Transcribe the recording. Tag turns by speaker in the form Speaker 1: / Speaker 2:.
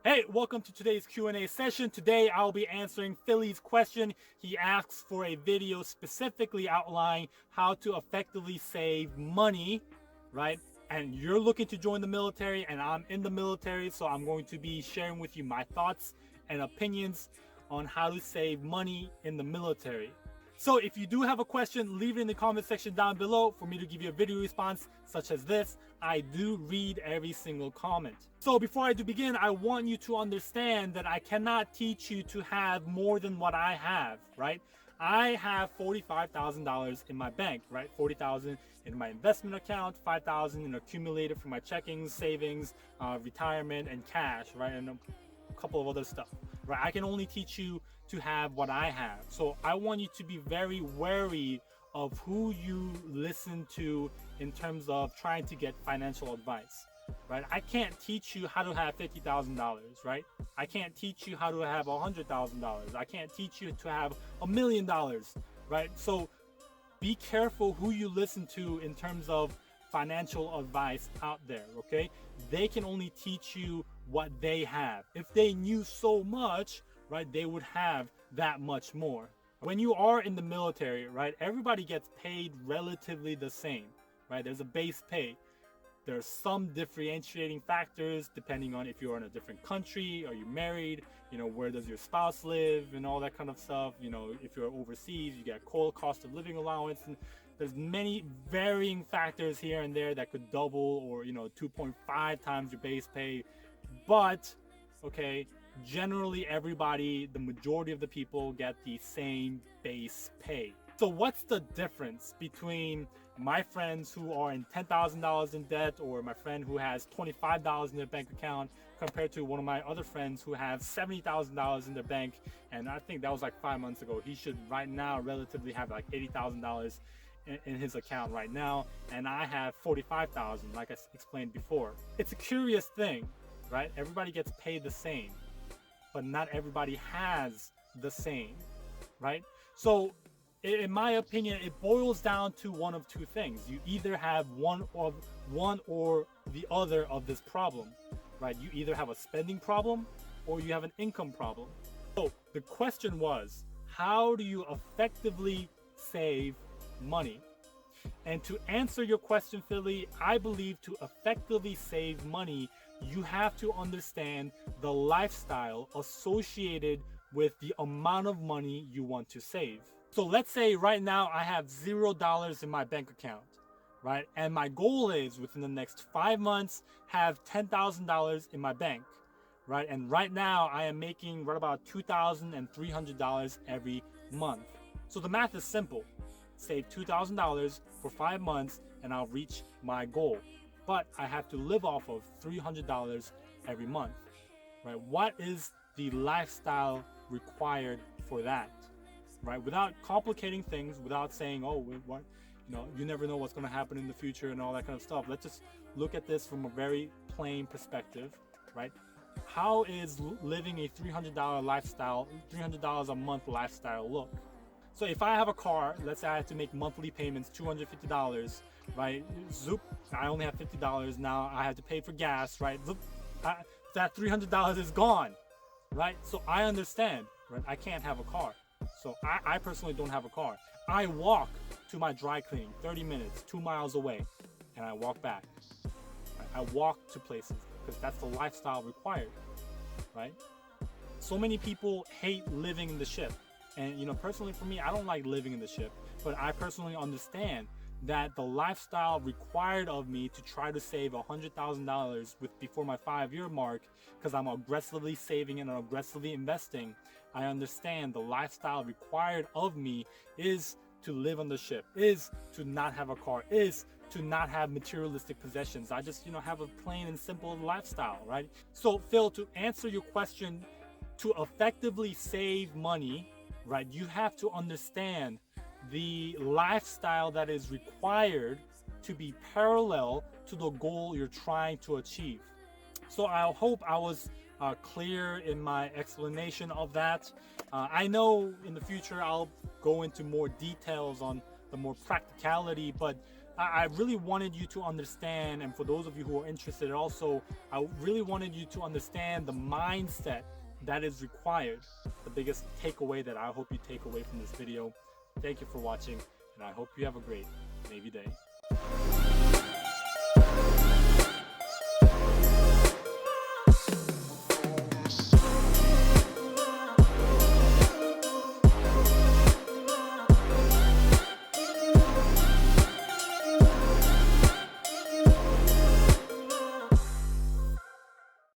Speaker 1: Hey, welcome to today's Q&A session. Today I'll be answering Philly's question. He asks for a video specifically outlining how to effectively save money, right? And you're looking to join the military and I'm in the military, so I'm going to be sharing with you my thoughts and opinions on how to save money in the military. So if you do have a question, leave it in the comment section down below for me to give you a video response such as this. I do read every single comment. So before I do begin, I want you to understand that I cannot teach you to have more than what I have, right? I have $45,000 in my bank, right? 40,000 in my investment account, 5,000 in accumulated for my checkings, savings, retirement, and cash, right? And a couple of other stuff, right? I can only teach you to have what I have. So I want you to be very wary of who you listen to in terms of trying to get financial advice, right? I can't teach you how to have $50,000, right? I can't teach you how to have $100,000. I can't teach you to have $1 million, right? So be careful who you listen to in terms of financial advice out there, okay? They can only teach you what they have. If they knew so much, right, they would have that much more. When you are in the military, right, everybody gets paid relatively the same, right? There's a base pay. There's some differentiating factors depending on if you're in a different country, are you married, where does your spouse live and all that kind of stuff. If you're overseas, you get cost of living allowance, and there's many varying factors here and there that could double or 2.5 times your base pay. But okay, generally everybody, the majority of the people get the same base pay. So what's the difference between my friends who are in $10,000 in debt, or my friend who has $25 in their bank account, compared to one of my other friends who have $70,000 in their bank? And I think that was like 5 months ago. He should right now relatively have like $80,000 in his account right now, and I have 45,000, like I explained before. It's a curious thing, right? Everybody gets paid the same, but not everybody has the same, right? So in my opinion, it boils down to one of two things. You either have one or the other of this problem, right? You either have a spending problem or you have an income problem. So the question was, how do you effectively save money? And to answer your question, Philly, I believe to effectively save money, you have to understand the lifestyle associated with the amount of money you want to save. So let's say right now I have $0 in my bank account, right? And my goal is within the next 5 months, have $10,000 in my bank, right? And right now I am making right about $2,300 every month. So the math is simple. Save $2,000 for 5 months and I'll reach my goal. But I have to live off of $300 every month, right? What is the lifestyle required for that, right? Without complicating things, without saying, oh, what, you never know what's going to happen in the future and all that kind of stuff. Let's just look at this from a very plain perspective, right? How is living a $300 lifestyle, $300 a month lifestyle look? So if I have a car, let's say I have to make monthly payments, $250, right? Zoop, I only have $50 now. I have to pay for gas, right? Zoop, that $300 is gone, right? So I understand, right? I can't have a car. So I personally don't have a car. I walk to my dry cleaning, 30 minutes, 2 miles away, and I walk back. Right? I walk to places because that's the lifestyle required, right? So many people hate living in the ship. And personally for me, I don't like living in the ship, but I personally understand that the lifestyle required of me to try to save $100,000 before my 5-year mark, because I'm aggressively saving and aggressively investing. I understand the lifestyle required of me is to live on the ship, is to not have a car, is to not have materialistic possessions. I just have a plain and simple lifestyle, right? So Phil, to answer your question, to effectively save money, right, you have to understand the lifestyle that is required to be parallel to the goal you're trying to achieve. So I hope I was clear in my explanation of that. I know in the future I'll go into more details on the more practicality, but I really wanted you to understand, and for those of you who are interested also, I really wanted you to understand the mindset that is required. The biggest takeaway that I hope you take away from this video. Thank you for watching, and I hope you have a great Navy day.